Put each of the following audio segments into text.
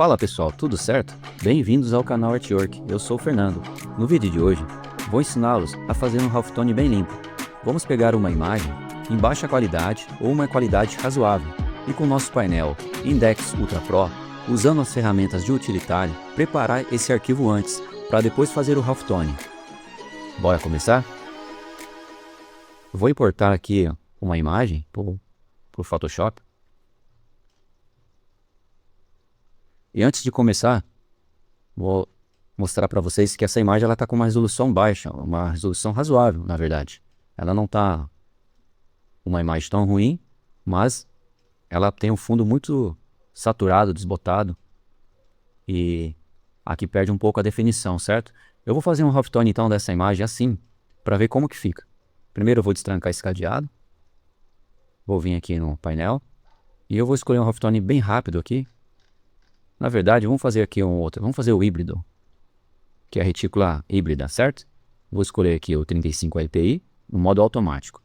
Fala pessoal, tudo certo? Bem-vindos ao canal Artwork, eu sou o Fernando. No vídeo de hoje, vou ensiná-los a fazer um halftone bem limpo. Vamos pegar uma imagem em baixa qualidade ou uma qualidade razoável e com o nosso painel Index Ultra Pro, usando as ferramentas de utilitário, preparar esse arquivo antes, para depois fazer o halftone. Bora começar? Vou importar aqui uma imagem pro Photoshop. E antes de começar, vou mostrar para vocês que essa imagem está com uma resolução baixa, uma resolução razoável, na verdade. Ela não está uma imagem tão ruim, mas ela tem um fundo muito saturado, desbotado. E aqui perde um pouco a definição, certo? Eu vou fazer um halftone então dessa imagem assim, para ver como que fica. Primeiro eu vou destrancar esse cadeado. Vou vir aqui no painel. E eu vou escolher um halftone bem rápido aqui. Na verdade, vamos fazer aqui um outro. Vamos fazer o híbrido, que é a retícula híbrida, certo? Vou escolher aqui o 35 LPI no modo automático.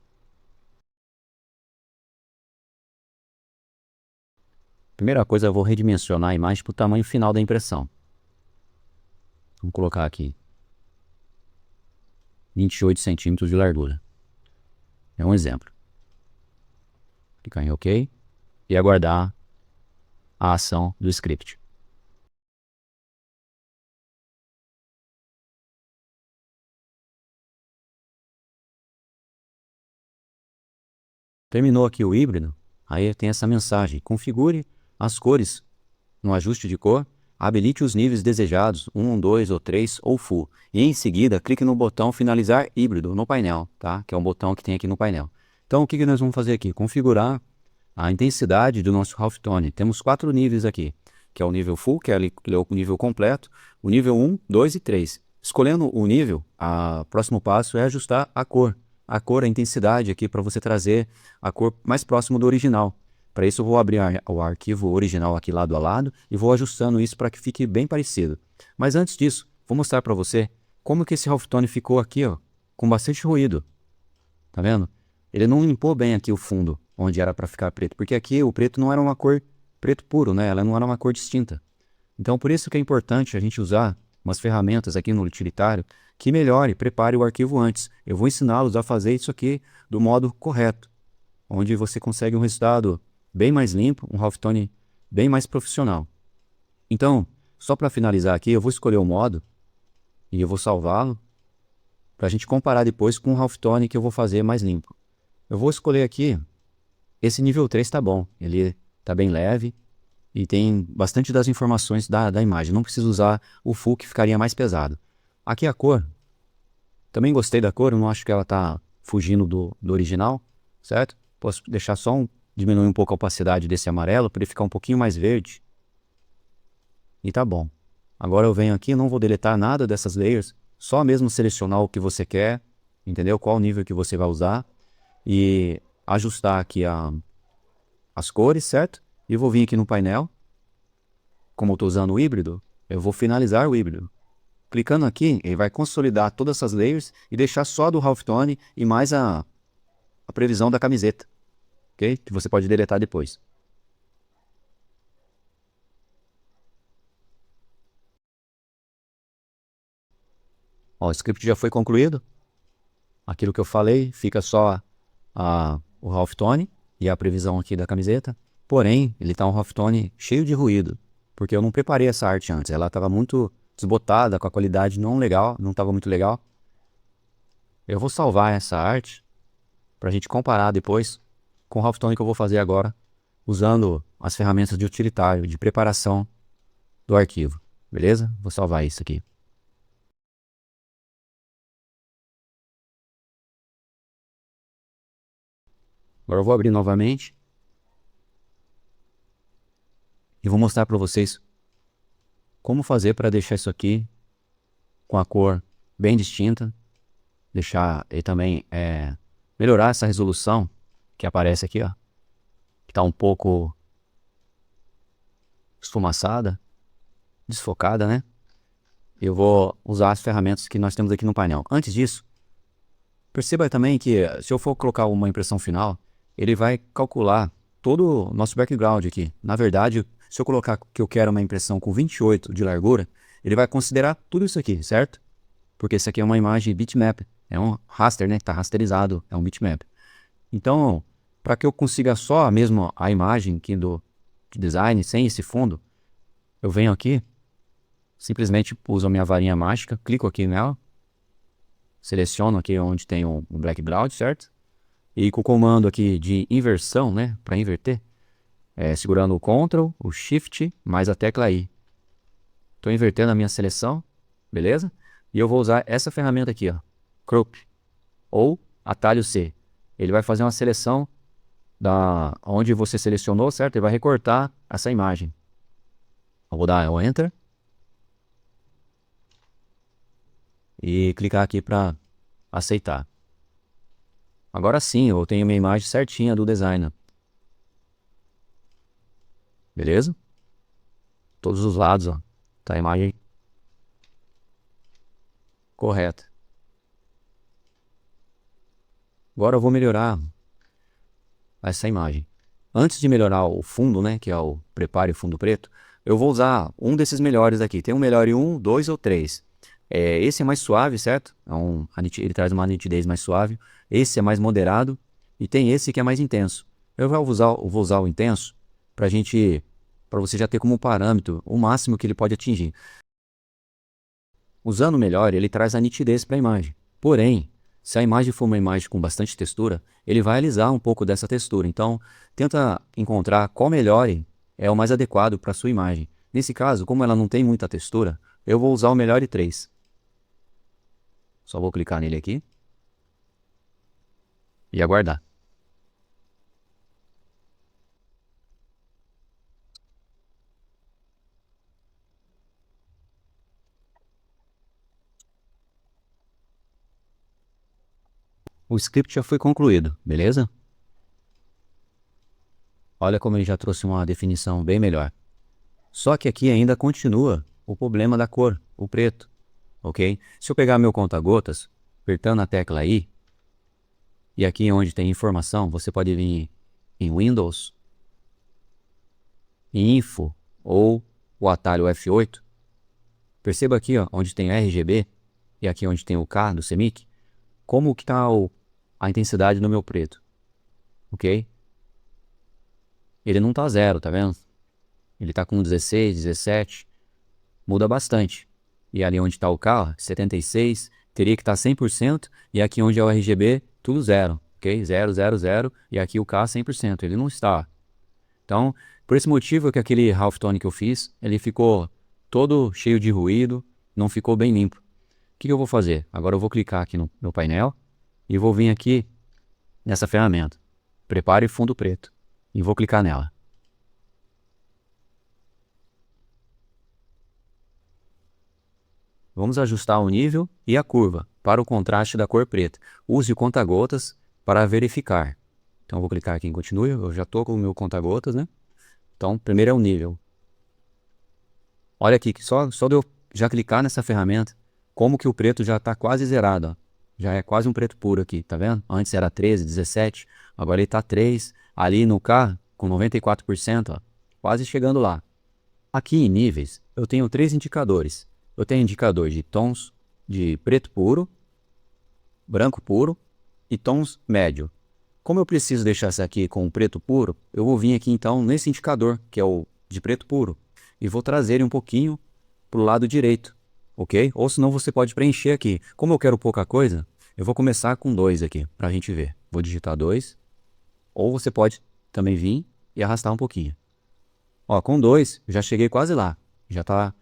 Primeira coisa, eu vou redimensionar a imagem para o tamanho final da impressão. Vamos colocar aqui 28 centímetros de largura. É um exemplo. Clicar em OK e aguardar a ação do script. Terminou aqui o híbrido, aí tem essa mensagem: configure as cores no ajuste de cor, habilite os níveis desejados, 1, 2 ou 3 ou Full. E em seguida, clique no botão finalizar híbrido no painel, tá? Que é um botão que tem aqui no painel. Então o que nós vamos fazer aqui? Configurar a intensidade do nosso halftone. Temos 4 níveis aqui, que é o nível Full, que é o nível completo, o nível 1, 2 e 3. Escolhendo o nível, o próximo passo é ajustar a cor, a intensidade aqui, para você trazer a cor mais próximo do original. Para isso eu vou abrir o arquivo original aqui lado a lado e vou ajustando isso para que fique bem parecido. Mas antes disso, vou mostrar para você como que esse halftone ficou aqui, ó, com bastante ruído. Tá vendo? Ele não limpou bem aqui o fundo, onde era para ficar preto, porque aqui o preto não era uma cor preto puro, né? Ela não era uma cor distinta. Então por isso que é importante a gente usar umas ferramentas aqui no utilitário que melhore, prepare o arquivo antes. Eu vou ensiná-los a fazer isso aqui do modo correto, onde você consegue um resultado bem mais limpo, um halftone bem mais profissional. Então, só para finalizar aqui, eu vou escolher o modo e eu vou salvá-lo para a gente comparar depois com o halftone que eu vou fazer mais limpo. Eu vou escolher aqui, esse nível 3 tá bom, ele tá bem leve e tem bastante das informações da imagem. Não preciso usar o Full, que ficaria mais pesado. Aqui a cor, também gostei da cor, eu não acho que ela tá fugindo do original, certo? Posso deixar diminuir um pouco a opacidade desse amarelo para ele ficar um pouquinho mais verde. E tá bom. Agora eu venho aqui, não vou deletar nada dessas layers, só mesmo selecionar o que você quer, entendeu? Qual nível que você vai usar e ajustar aqui as cores, certo? E vou vir aqui no painel. Como eu estou usando o híbrido, eu vou finalizar o híbrido. Clicando aqui, ele vai consolidar todas essas layers e deixar só do halftone e mais a previsão da camiseta, ok? Que você pode deletar depois. Ó, o script já foi concluído. Aquilo que eu falei, fica só o halftone e a previsão aqui da camiseta. Porém, ele está um halftone cheio de ruído, porque eu não preparei essa arte antes. Ela estava muito desbotada, com a qualidade não estava muito legal. Eu vou salvar essa arte para a gente comparar depois com o halftone que eu vou fazer agora, usando as ferramentas de utilitário, de preparação do arquivo. Beleza? Vou salvar isso aqui. Agora eu vou abrir novamente e vou mostrar para vocês como fazer para deixar isso aqui com a cor bem distinta, deixar e também melhorar essa resolução que aparece aqui, ó, que está um pouco esfumaçada, desfocada, né? Eu vou usar as ferramentas que nós temos aqui no painel. Antes disso, perceba também que se eu for colocar uma impressão final, ele vai calcular todo o nosso background aqui. Na verdade, Se eu colocar que eu quero uma impressão com 28 de largura, ele vai considerar tudo isso aqui, certo? Porque isso aqui é uma imagem bitmap, é um raster, né? Está rasterizado, é um bitmap. Então, para que eu consiga só mesmo a imagem aqui do design, sem esse fundo, eu venho aqui, simplesmente uso a minha varinha mágica, clico aqui nela, seleciono aqui onde tem um background, certo? E com o comando aqui de inversão, né, para inverter, segurando o Ctrl, o Shift, mais a tecla I. Estou invertendo a minha seleção, beleza? E eu vou usar essa ferramenta aqui, ó, Crop, ou atalho C. Ele vai fazer uma seleção da onde você selecionou, certo? Ele vai recortar essa imagem. Eu vou dar o Enter. E clicar aqui para aceitar. Agora sim, eu tenho minha imagem certinha do designer. Beleza? Todos os lados, ó. Tá a imagem correta. Agora eu vou melhorar essa imagem. Antes de melhorar o fundo, né, que é o prepare fundo preto, eu vou usar um desses melhores aqui. Tem um melhor 1, 2 ou 3. Esse é mais suave, certo? Ele traz uma nitidez mais suave. Esse é mais moderado. E tem esse que é mais intenso. Eu vou usar o intenso para você já ter como parâmetro o máximo que ele pode atingir. Usando o melhor, ele traz a nitidez para a imagem. Porém, se a imagem for uma imagem com bastante textura, ele vai alisar um pouco dessa textura. Então, tenta encontrar qual melhor é o mais adequado para a sua imagem. Nesse caso, como ela não tem muita textura, eu vou usar o melhor 3. Só vou clicar nele aqui e aguardar. O script já foi concluído, beleza? Olha como ele já trouxe uma definição bem melhor. Só que aqui ainda continua o problema da cor, o preto, ok? Se eu pegar meu conta-gotas, apertando a tecla I, e aqui onde tem informação, você pode vir em Windows, em Info ou o atalho F8. Perceba aqui, ó, onde tem RGB e aqui onde tem o K do CMYK, como que está a intensidade no meu preto, ok? Ele não está zero, tá vendo? Ele está com 16, 17, muda bastante. E ali onde está o K, ó, 76, teria que estar 100%, e aqui onde é o RGB, tudo zero, ok? 0, 0, 0, e aqui o K 100%, ele não está. Então, por esse motivo que aquele halftone que eu fiz, ele ficou todo cheio de ruído, não ficou bem limpo. O que eu vou fazer? Agora eu vou clicar aqui no meu painel e vou vir aqui nessa ferramenta. Prepare fundo preto. E vou clicar nela. Vamos ajustar o nível e a curva para o contraste da cor preta. Use o conta-gotas para verificar. Então eu vou clicar aqui em continue, eu já estou com o meu conta-gotas, né? Então, primeiro é o nível. Olha aqui, que só de eu já clicar nessa ferramenta, como que o preto já está quase zerado, ó. Já é quase um preto puro aqui, tá vendo? Antes era 13, 17, agora ele está 3. Ali no K, com 94%, ó, quase chegando lá. Aqui em níveis, eu tenho 3 indicadores. Eu tenho indicador de tons de preto puro, branco puro e tons médio. Como eu preciso deixar essa aqui com preto puro, eu vou vir aqui então nesse indicador, que é o de preto puro, e vou trazer ele um pouquinho para o lado direito, ok? Ou senão você pode preencher aqui. Como eu quero pouca coisa, eu vou começar com 2 aqui, para a gente ver. Vou digitar 2, ou você pode também vir e arrastar um pouquinho. Ó, com 2, já cheguei quase lá. Já está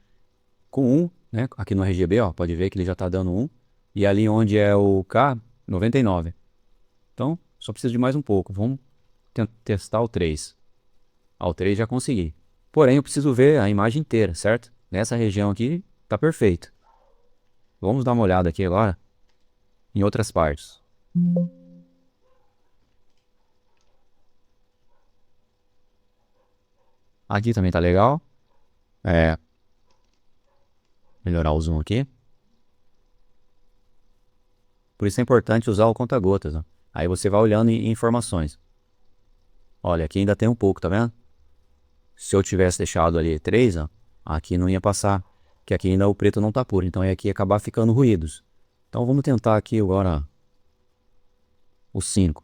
com 1, né? Aqui no RGB, ó, pode ver que ele já está dando 1. E ali onde é o K, 99. Então, só preciso de mais um pouco. Vamos testar o 3. O 3 já consegui. Porém, eu preciso ver a imagem inteira, certo? Nessa região aqui, tá perfeito. Vamos dar uma olhada aqui agora em outras partes. Aqui também tá legal. Melhorar o zoom aqui. Por isso é importante usar o conta-gotas, ó. Aí você vai olhando em informações. Olha, aqui ainda tem um pouco, tá vendo? Se eu tivesse deixado ali 3, ó, aqui não ia passar, que aqui ainda o preto não tá puro, então aqui ia acabar ficando ruídos. Então vamos tentar aqui agora o 5.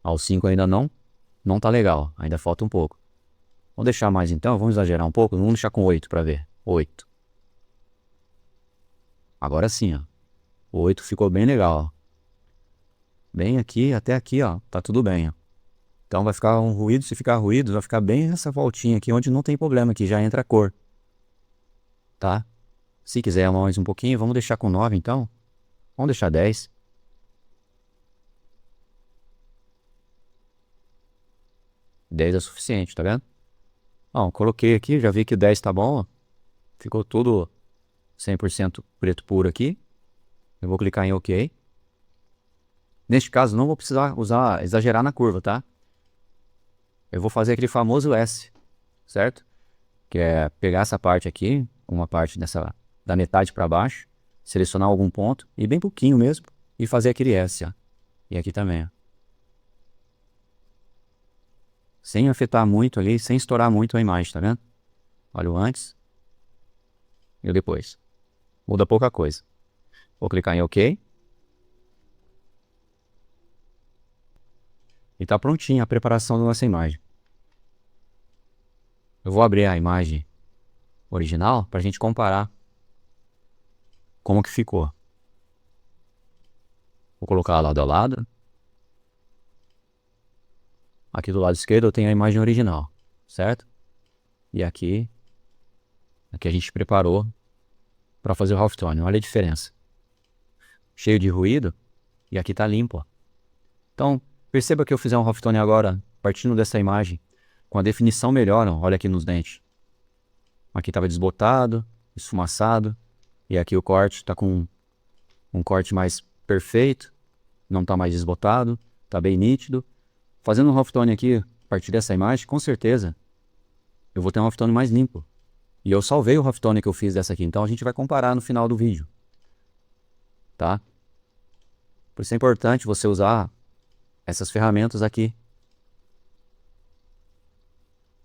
O 5 ainda não tá legal, ainda falta um pouco. Vamos deixar mais então, vamos exagerar um pouco, vamos deixar com 8 para ver. 8. Agora sim, ó. O 8 ficou bem legal, ó. Bem aqui, até aqui, ó, tá tudo bem, ó. Então vai ficar um ruído, se ficar ruído, vai ficar bem nessa voltinha aqui, onde não tem problema, que já entra a cor, tá? Se quiser mais um pouquinho, vamos deixar com 9 então. Vamos deixar 10. 10 é suficiente, tá vendo? Ó, coloquei aqui, já vi que 10 tá bom, ó. Ficou tudo 100% preto puro aqui. Eu vou clicar em OK. Neste caso, não vou precisar exagerar na curva, tá? Eu vou fazer aquele famoso S, certo? Que é pegar essa parte aqui, uma parte da metade para baixo, selecionar algum ponto, e bem pouquinho mesmo, e fazer aquele S, ó. E aqui também, ó. Sem afetar muito ali, sem estourar muito a imagem, tá vendo? Olha o antes e o depois. Muda pouca coisa. Vou clicar em OK. E tá prontinha a preparação da nossa imagem. Eu vou abrir a imagem original para a gente comparar como que ficou. Vou colocar lado a lado. Aqui do lado esquerdo eu tenho a imagem original, certo? E aqui a gente preparou para fazer o halftone. Olha a diferença. Cheio de ruído e aqui tá limpo, ó. Então, perceba que eu fizer um halftone agora, partindo dessa imagem, com a definição melhor, ó. Olha aqui nos dentes. Aqui estava desbotado, esfumaçado, e aqui o corte está com um corte mais perfeito, não está mais desbotado, está bem nítido. Fazendo um halftone aqui, a partir dessa imagem, com certeza, eu vou ter um halftone mais limpo. E eu salvei o halftone que eu fiz dessa aqui, então a gente vai comparar no final do vídeo, tá? Por isso é importante você usar essas ferramentas aqui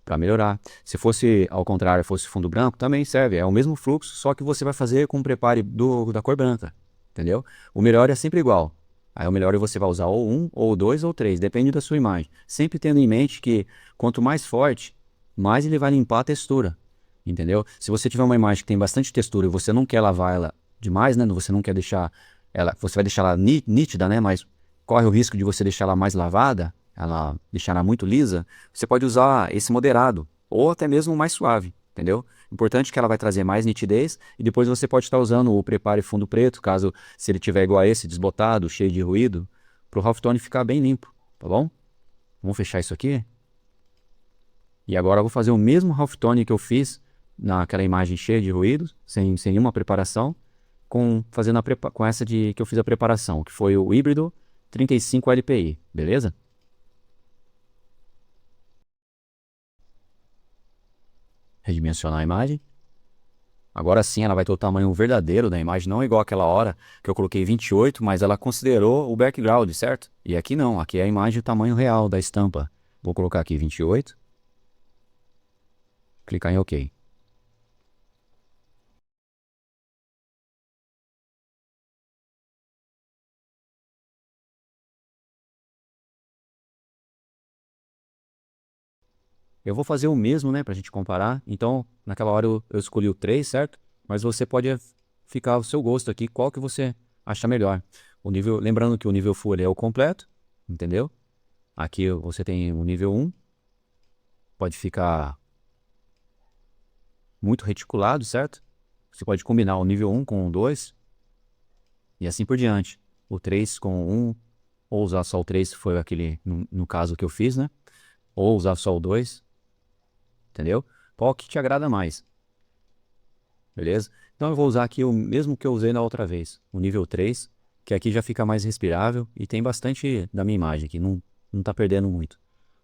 para melhorar. Se fosse ao contrário, fosse fundo branco, também serve. É o mesmo fluxo, só que você vai fazer com o prepare da cor branca, entendeu? O melhor é sempre igual. Aí o melhor você vai usar ou 1, ou 2, ou 3, depende da sua imagem. Sempre tendo em mente que quanto mais forte, mais ele vai limpar a textura, entendeu? Se você tiver uma imagem que tem bastante textura e você não quer lavar ela demais, né? Você não quer deixar ela, você vai deixar ela nítida, né? Mas corre o risco de você deixar ela mais lavada, ela deixar ela muito lisa. Você pode usar esse moderado, ou até mesmo mais suave, entendeu? Importante que ela vai trazer mais nitidez, e depois você pode estar usando o prepare fundo preto, caso se ele tiver igual a esse, desbotado, cheio de ruído, para o halftone ficar bem limpo, tá bom? Vamos fechar isso aqui. E agora eu vou fazer o mesmo halftone que eu fiz naquela imagem cheia de ruídos, sem nenhuma preparação, com essa que eu fiz a preparação, que foi o híbrido 35 LPI, beleza? Redimensionar a imagem. Agora sim ela vai ter o tamanho verdadeiro da imagem, não igual aquela hora que eu coloquei 28, mas ela considerou o background, certo? E aqui não, aqui é a imagem o tamanho real da estampa. Vou colocar aqui 28. Clicar em OK. Eu vou fazer o mesmo, né, pra gente comparar. Então, naquela hora eu escolhi o 3, certo? Mas você pode ficar ao seu gosto aqui, qual que você acha melhor. O nível, lembrando que o nível Full ele é o completo, entendeu? Aqui você tem o nível 1, pode ficar muito reticulado, certo? Você pode combinar o nível 1 com o 2 e assim por diante. O 3 com o 1, ou usar só o 3, foi aquele, no caso que eu fiz, né? Ou usar só o 2, entendeu? Qual que te agrada mais, beleza? Então eu vou usar aqui o mesmo que eu usei na outra vez, o nível 3, que aqui já fica mais respirável e tem bastante da minha imagem aqui, não tá perdendo muito.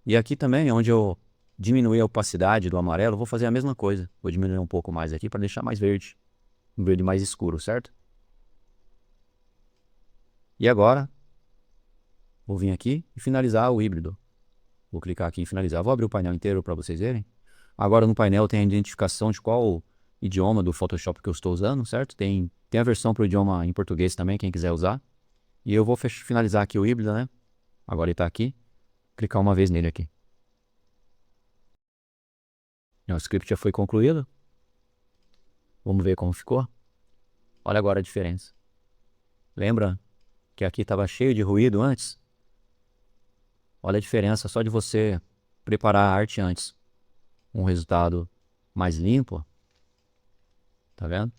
E aqui também, onde eu diminuí a opacidade do amarelo, vou fazer a mesma coisa. Vou diminuir um pouco mais aqui para deixar mais verde, um verde mais escuro, certo? E agora, vou vir aqui e finalizar o híbrido. Vou clicar aqui em finalizar. Vou abrir o painel inteiro para vocês verem. Agora no painel tem a identificação de qual idioma do Photoshop que eu estou usando, certo? Tem a versão para o idioma em português também, quem quiser usar. E eu vou finalizar aqui o híbrido, né? Agora ele está aqui. Clicar uma vez nele aqui. O script já foi concluído. Vamos ver como ficou. Olha agora a diferença. Lembra que aqui estava cheio de ruído antes? Olha a diferença só de você preparar a arte antes. Um resultado mais limpo. Tá vendo?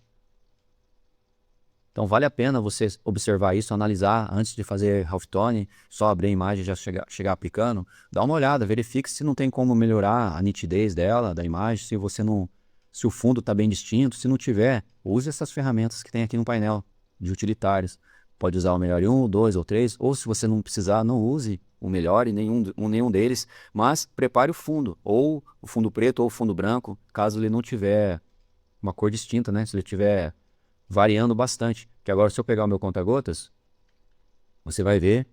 Então vale a pena você observar isso, analisar antes de fazer halftone, só abrir a imagem e já chegar aplicando. Dá uma olhada, verifique se não tem como melhorar a nitidez dela, da imagem, se o fundo está bem distinto. Se não tiver, use essas ferramentas que tem aqui no painel de utilitários. Pode usar o Melhore 1, 2 ou 3, ou se você não precisar, não use o Melhore, nenhum deles, mas prepare o fundo, ou o fundo preto ou o fundo branco, caso ele não tiver uma cor distinta, né? Se ele tiver variando bastante. Que agora se eu pegar o meu conta-gotas, você vai ver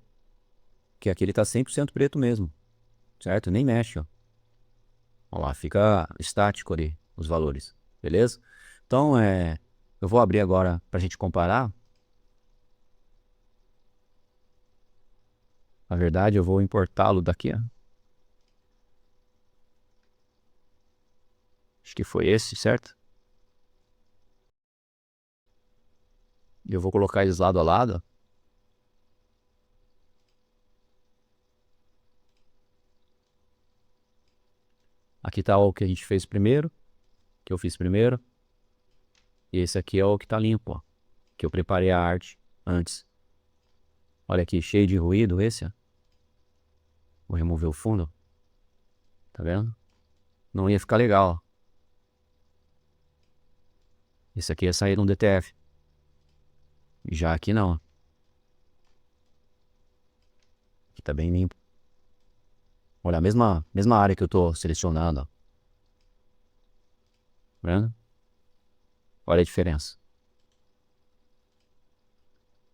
que aqui ele está 100% preto mesmo, certo? Nem mexe, ó. Olha lá, fica estático ali os valores, beleza? Então, eu vou abrir agora para a gente comparar. Na verdade, eu vou importá-lo daqui, ó. Acho que foi esse, certo? E eu vou colocar eles lado a lado. Aqui está o que a gente fez primeiro, que eu fiz primeiro. E esse aqui é o que está limpo, ó, que eu preparei a arte antes. Olha aqui, cheio de ruído esse, ó. Vou remover o fundo. Tá vendo? Não ia ficar legal. Esse aqui ia sair no DTF. Já aqui não. Aqui tá bem limpo. Olha, a mesma área que eu tô selecionando, ó. Tá vendo? Olha a diferença.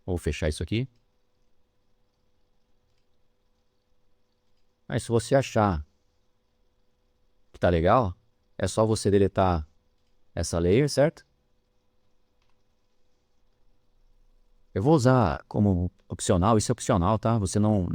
Vou fechar isso aqui. Aí se você achar que tá legal, é só você deletar essa layer, certo? Eu vou usar como opcional, isso é opcional, tá? Você não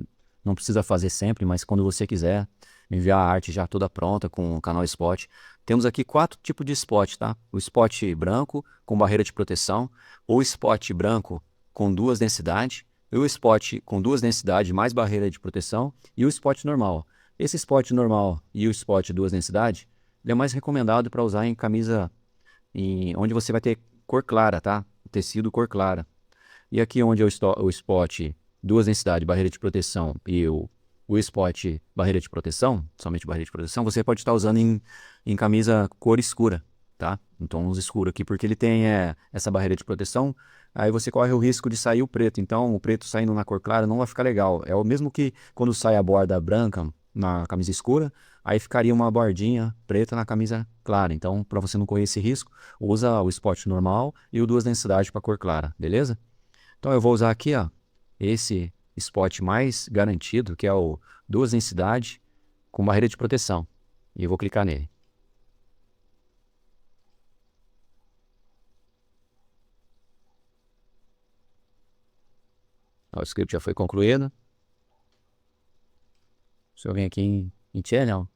precisa fazer sempre, mas quando você quiser me enviar a arte já toda pronta com o canal Spot. Temos aqui 4 tipos de spot, tá? O spot branco com barreira de proteção, o spot branco com 2 densidades, e o spot com 2 densidades mais barreira de proteção e o spot normal. Esse spot normal e o spot 2 densidades, ele é mais recomendado para usar em camisa onde você vai ter cor clara, tá? Tecido cor clara. E aqui onde é o spot, 2 densidades, barreira de proteção e o spot barreira de proteção, somente barreira de proteção, você pode estar usando em camisa cor escura, tá? Em tons escuros aqui, porque ele tem essa barreira de proteção, aí você corre o risco de sair o preto. Então o preto saindo na cor clara não vai ficar legal. É o mesmo que quando sai a borda branca na camisa escura, aí ficaria uma bordinha preta na camisa clara. Então, para você não correr esse risco, usa o spot normal e o 2 densidades para cor clara, beleza? Então eu vou usar aqui, ó, esse spot mais garantido, que é o 2 densidade com barreira de proteção. E eu vou clicar nele. Ó, o script já foi concluído. Se eu vir aqui em Channel,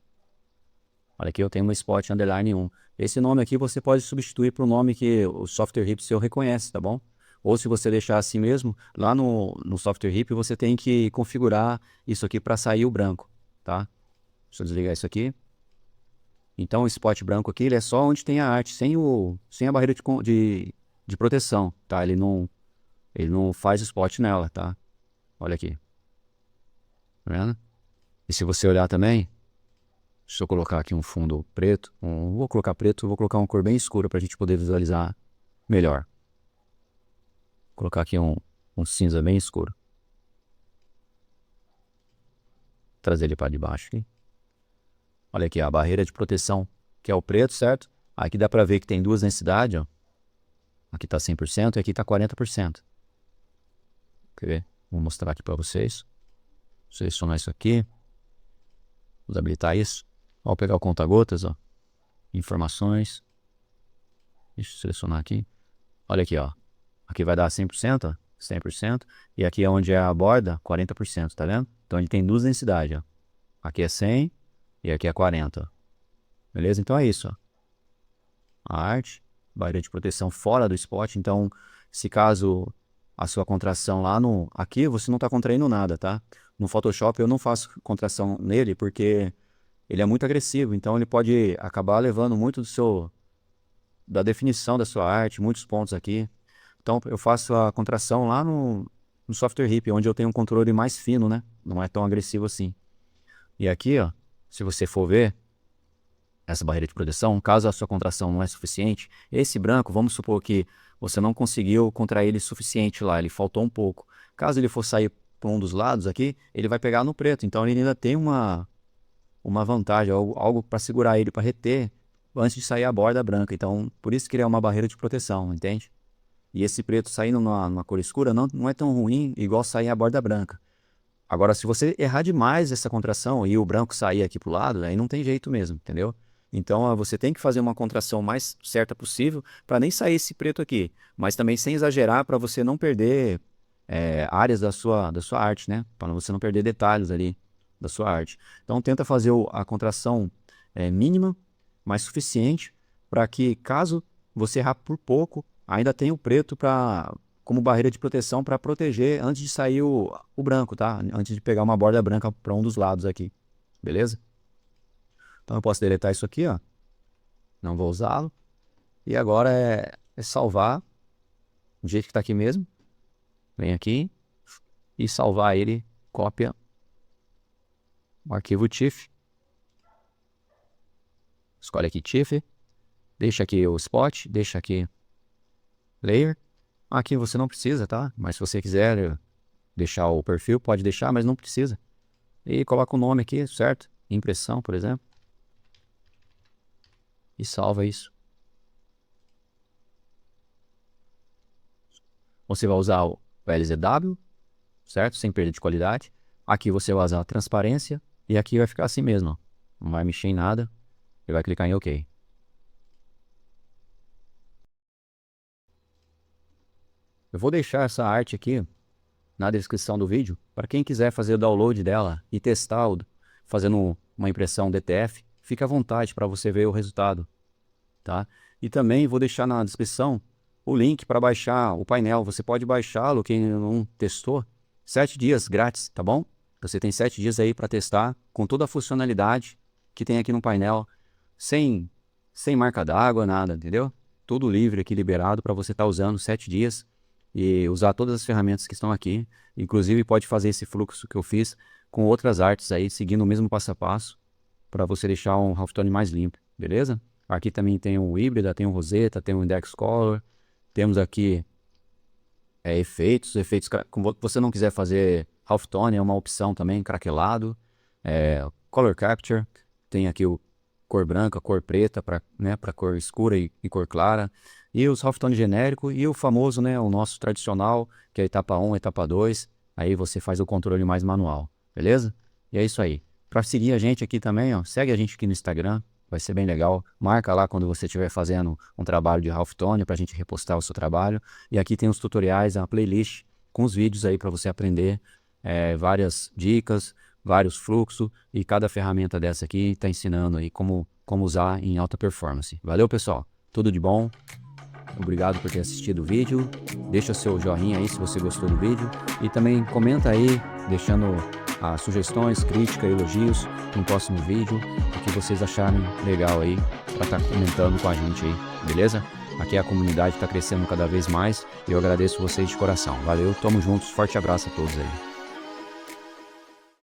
olha aqui eu tenho um spot underline 1. Esse nome aqui você pode substituir para o nome que o software RIP seu reconhece, tá bom? Ou se você deixar assim mesmo, lá no software RIP você tem que configurar isso aqui para sair o branco, tá? Deixa eu desligar isso aqui. Então o spot branco aqui ele é só onde tem a arte, sem a barreira de proteção, tá? Ele não faz spot nela, tá? Olha aqui. Tá vendo? E se você olhar também, deixa eu colocar aqui um fundo preto. Vou colocar preto, vou colocar uma cor bem escura para a gente poder visualizar melhor. Vou colocar aqui um cinza bem escuro. Trazer ele para debaixo aqui. Olha aqui a barreira de proteção, que é o preto, certo? Aqui dá para ver que tem 2 densidades, ó. Aqui está 100% e aqui está 40%. Quer ver? Vou mostrar aqui para vocês. Selecionar isso aqui. Vamos habilitar isso. Vou pegar o conta-gotas, ó. Informações. Deixa eu selecionar aqui. Olha aqui, ó. Aqui vai dar 100%, ó. 100%. E aqui é onde é a borda, 40%, tá vendo? Então ele tem duas densidades, ó. Aqui é 100 e aqui é 40, ó. Beleza? Então é isso, ó. A arte, barreira de proteção fora do spot. Então, se caso a sua contração lá no... Aqui você não está contraindo nada, tá? No Photoshop eu não faço contração nele porque ele é muito agressivo. Então ele pode acabar levando muito da definição da sua arte, muitos pontos aqui. Então eu faço a contração lá no software RIP, onde eu tenho um controle mais fino, né? Não é tão agressivo assim. E aqui, ó, se você for ver essa barreira de proteção, caso a sua contração não é suficiente, esse branco, vamos supor que você não conseguiu contrair ele suficiente lá, ele faltou um pouco. Caso ele for sair por um dos lados aqui, ele vai pegar no preto. Então ele ainda tem uma vantagem, algo para segurar ele, para reter antes de sair a borda branca. Então, por isso que ele é uma barreira de proteção, entende? E esse preto saindo numa cor escura não é tão ruim igual sair a borda branca. Agora, se você errar demais essa contração e o branco sair aqui pro lado, aí não tem jeito mesmo, entendeu? Então, você tem que fazer uma contração mais certa possível para nem sair esse preto aqui, mas também sem exagerar para você não perder áreas da sua arte, né? Para você não perder detalhes ali da sua arte. Então, tenta fazer a contração mínima, mas suficiente para que, caso você errar por pouco, ainda tenha o preto como barreira de proteção para proteger antes de sair o branco, tá? Antes de pegar uma borda branca para um dos lados aqui, beleza? Então eu posso deletar isso aqui, ó. Não vou usá-lo. E agora é salvar do jeito que está aqui mesmo. Vem aqui e salvar ele, cópia o arquivo TIFF. Escolhe aqui TIFF. Deixa aqui o spot, deixa aqui layer. Aqui você não precisa, tá? Mas se você quiser deixar o perfil, pode deixar, mas não precisa. E coloca o nome aqui, certo? Impressão, por exemplo. E salva isso. Você vai usar o LZW, certo? Sem perda de qualidade. Aqui você vai usar a transparência. E aqui vai ficar assim mesmo, ó. Não vai mexer em nada. Ele vai clicar em OK. Eu vou deixar essa arte aqui na descrição do vídeo para quem quiser fazer o download dela e testar fazendo uma impressão DTF. Fique à vontade para você ver o resultado, tá? E também vou deixar na descrição o link para baixar o painel. Você pode baixá-lo, quem não testou, 7 dias grátis, tá bom? Você tem 7 dias aí para testar com toda a funcionalidade que tem aqui no painel, sem marca d'água, nada, entendeu? Tudo livre aqui, liberado para você estar usando 7 dias e usar todas as ferramentas que estão aqui. Inclusive pode fazer esse fluxo que eu fiz com outras artes aí, seguindo o mesmo passo a passo, para você deixar um Halftone mais limpo, beleza? Aqui também tem o híbrida, tem o roseta, tem o index color, temos aqui efeitos, como você não quiser fazer halftone, é uma opção também, craquelado, color capture, tem aqui o cor branca, cor preta, para cor escura e cor clara, e os halftone genérico e o famoso, né, o nosso tradicional, que é etapa 1, etapa 2, aí você faz o controle mais manual, beleza? E é isso aí. Para seguir a gente aqui também, ó, segue a gente aqui no Instagram, vai ser bem legal. Marca lá quando você estiver fazendo um trabalho de halftone para a gente repostar o seu trabalho. E aqui tem os tutoriais, a playlist com os vídeos aí para você aprender várias dicas, vários fluxos, e cada ferramenta dessa aqui está ensinando aí como usar em alta performance. Valeu, pessoal. Tudo de bom. Obrigado por ter assistido o vídeo. Deixa seu joinha aí se você gostou do vídeo. E também comenta aí, deixando sugestões, críticas, elogios no próximo vídeo, o que vocês acharem legal aí, para estar comentando com a gente aí, beleza? Aqui a comunidade está crescendo cada vez mais e eu agradeço vocês de coração. Valeu, tamo juntos, forte abraço a todos aí.